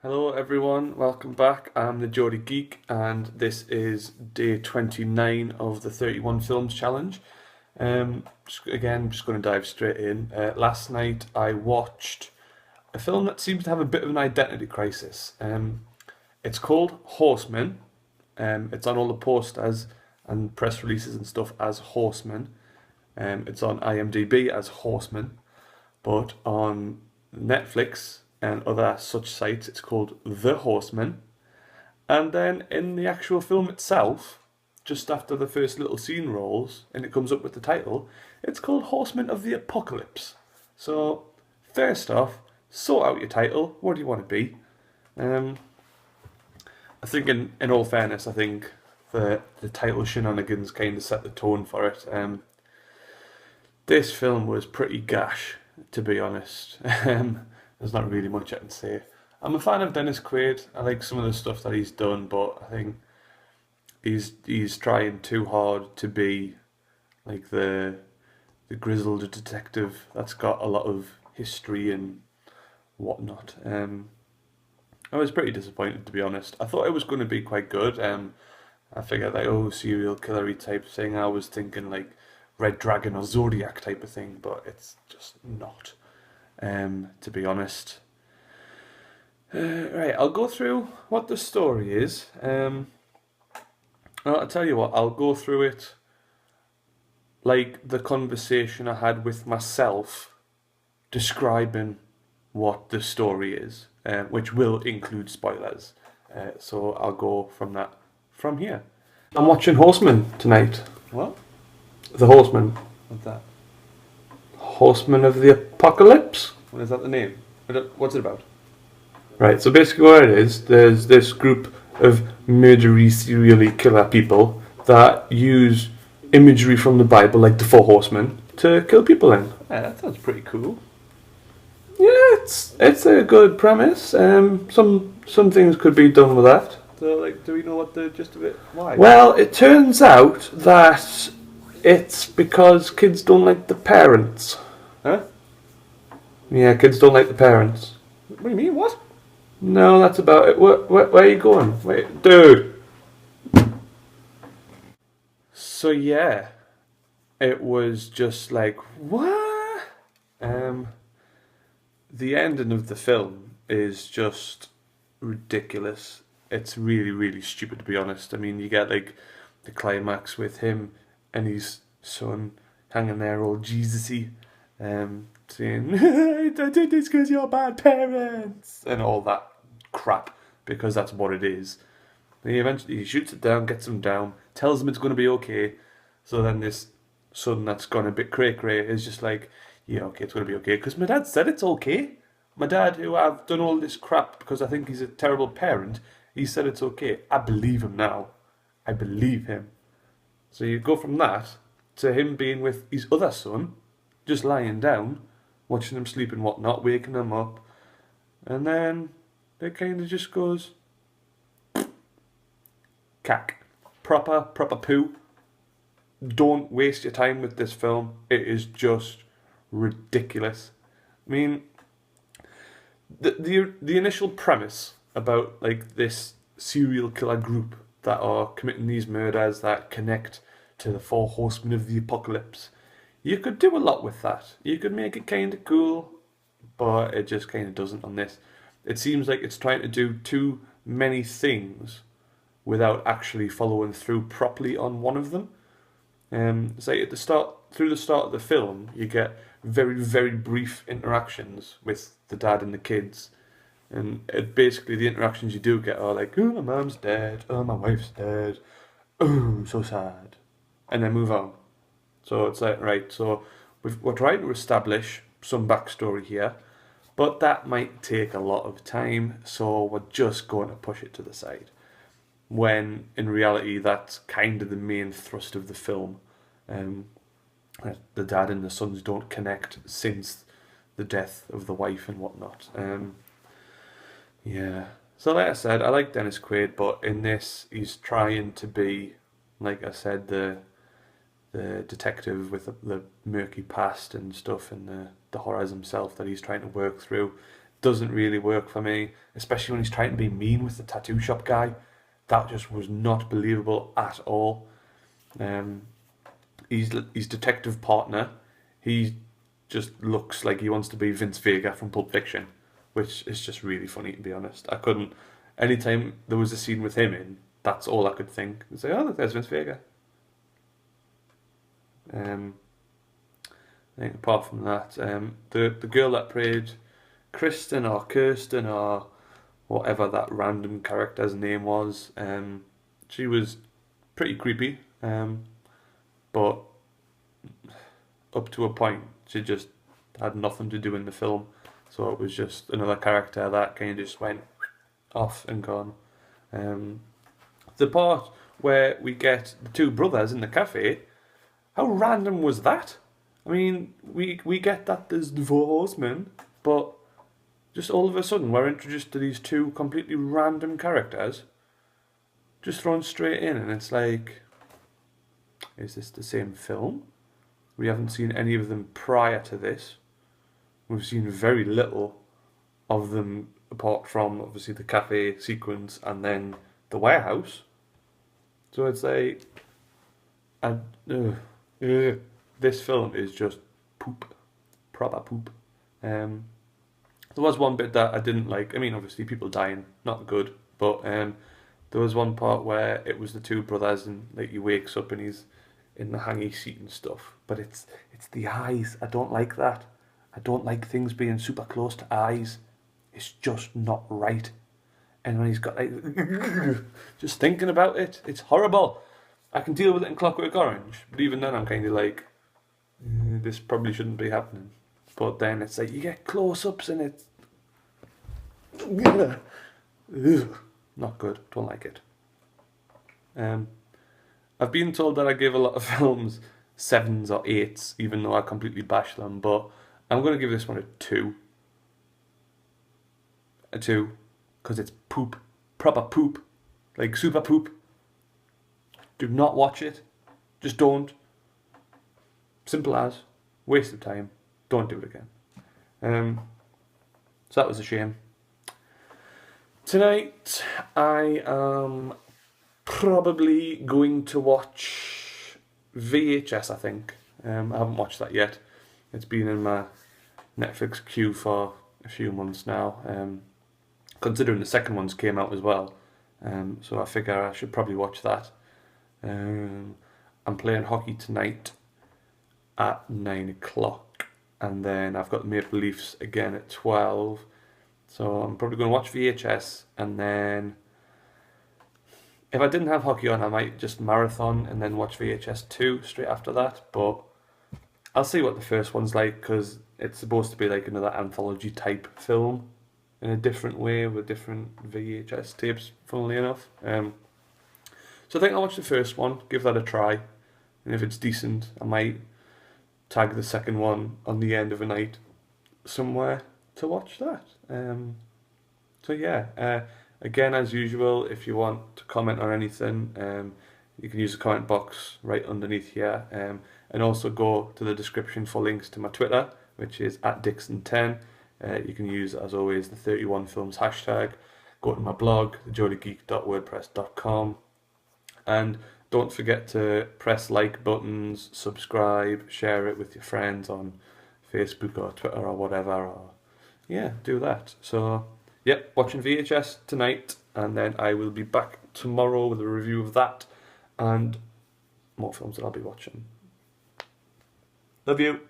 Hello everyone, welcome back. I'm the Geordie Geek and this is day 29 of the 31 Films Challenge. Just going to dive straight in. Last night I watched a film that seems to have a bit of an identity crisis. It's called Horsemen. It's on all the posters and press releases and stuff as Horsemen. It's on IMDb as Horsemen, but on Netflix and other such sites it's called The Horsemen. And then in the actual film itself, just after the first little scene rolls and it comes up with the title, it's called Horsemen of the Apocalypse. So, first off, sort out your title. What do you want to be? I think, in all fairness, I think the title shenanigans kind of set the tone for it. This film was pretty gash, to be honest. There's not really much I can say. I'm a fan of Dennis Quaid. I like some of the stuff that he's done, but I think he's trying too hard to be like the grizzled detective that's got a lot of history and whatnot. I was pretty disappointed, to be honest. I thought it was going to be quite good. I figured like, oh, serial killery type thing. I was thinking like Red Dragon or Zodiac type of thing, but it's just not. To be honest. Right, I'll go through what the story is. I'll tell you what, I'll go through it like the conversation I had with myself describing what the story is, which will include spoilers. So I'll go from here. I'm watching Horsemen tonight. What? The Horsemen. What's that? Horsemen of the Apocalypse? What is that the name? What's it about? Right, so basically what it is, there's this group of murdery, serially killer people that use imagery from the Bible, like the Four Horsemen, to kill people in. Yeah, that sounds pretty cool. Yeah, it's a good premise. Some things could be done with that. So, like, do we know what the gist of it? Why? Well, it turns out that it's because kids don't like the parents. Huh? Yeah, kids don't like the parents. What do you mean? What? No, that's about it. Where are you going? Wait, dude. So yeah, it was just like, what? The ending of the film is just ridiculous. It's really, really stupid, to be honest. I mean, you get like the climax with him and his son hanging there all Jesus-y, saying, I did this because you're bad parents, and all that crap, because that's what it is. And he shoots it down, gets him down, tells him it's going to be okay. So then this son that's gone a bit cray-cray is just like, yeah, okay, it's going to be okay, because my dad said it's okay. My dad, who I've done all this crap because I think he's a terrible parent, he said it's okay. I believe him now. I believe him. So you go from that to him being with his other son, just lying down, watching him sleep and whatnot, waking him up, and then it kind of just goes cack. Proper poo. Don't waste your time with this film. It is just ridiculous. I mean, the initial premise about like this serial killer group that are committing these murders that connect to the Four Horsemen of the Apocalypse, you could do a lot with that. You could make it kind of cool, but it just kind of doesn't on this. It seems like it's trying to do too many things without actually following through properly on one of them. Say at the start, through the start of the film, you get very, very brief interactions with the dad and the kids, and basically the interactions you do get are like, oh, my mom's dead, oh, my wife's dead, oh, so sad, and then move on. So it's like, right, so we're trying to establish some backstory here, but that might take a lot of time, so we're just going to push it to the side. When in reality, that's kind of the main thrust of the film. The dad and the sons don't connect since the death of the wife and whatnot. Yeah. So like I said, I like Dennis Quaid, but in this, he's trying to be, like I said, the detective with the murky past and stuff, and the horrors himself that he's trying to work through. doesn't really work for me, especially when he's trying to be mean with the tattoo shop guy. That just was not believable at all. His detective partner, he just looks like he wants to be Vince Vega from Pulp Fiction, which is just really funny, to be honest. I couldn't, anytime there was a scene with him in, that's all I could think. It's like, oh, look, there's Vince Vega. I think apart from that, the girl that played Kristen or Kirsten or whatever that random character's name was, she was pretty creepy, but up to a point, she just had nothing to do in the film. So it was just another character that kind of just went off and gone. The part where we get the two brothers in the cafe, how random was that? I mean, we get that there's the four horsemen, but just all of a sudden we're introduced to these two completely random characters, just thrown straight in, and it's like, is this the same film? We haven't seen any of them prior to this. We've seen very little of them apart from obviously the cafe sequence and then the warehouse. So it's like, this film is just poop, proper poop. There was one bit that I didn't like. I mean, obviously people dying, not good, but there was one part where it was the two brothers and like he wakes up and he's in the hangy seat and stuff. But it's the eyes. I don't like that. I don't like things being super close to eyes. It's just not right. And when he's got like, just thinking about it, it's horrible. I can deal with it in Clockwork Orange, but even then I'm kind of like, this probably shouldn't be happening. But then it's like, you get close-ups and it's not good, don't like it. I've been told that I give a lot of films 7s or 8s, even though I completely bash them, but I'm going to give this one a 2. A 2, because it's poop, proper poop, like super poop. Do not watch it, just don't. Simple as, waste of time, don't do it again. So that was a shame. Tonight I am probably going to watch VHS, I think. I haven't watched that yet. It's been in my Netflix queue for a few months now, considering the second one's came out as well. So I figure I should probably watch that. I'm playing hockey tonight at 9 o'clock, and then I've got the Maple Leafs again at 12. So I'm probably going to watch VHS, and then if I didn't have hockey on, I might just marathon and then watch VHS 2 straight after that. But I'll see what the first one's like, because it's supposed to be like another anthology type film in a different way with different VHS tapes, funnily enough. So I think I'll watch the first one, give that a try, and if it's decent, I might tag the second one on the end of a night somewhere to watch that. So yeah, again, as usual, if you want to comment on anything, you can use the comment box right underneath here, and also go to the description for links to my Twitter, which is @Dixon10. You can use, as always, the 31 Films hashtag. Go to my blog, geordiegeek.wordpress.com, and don't forget to press like buttons, subscribe, share it with your friends on Facebook or Twitter or whatever, or yeah, do that. So yep, watching VHS tonight, and then I will be back tomorrow with a review of that and more films that I'll be watching. Love you.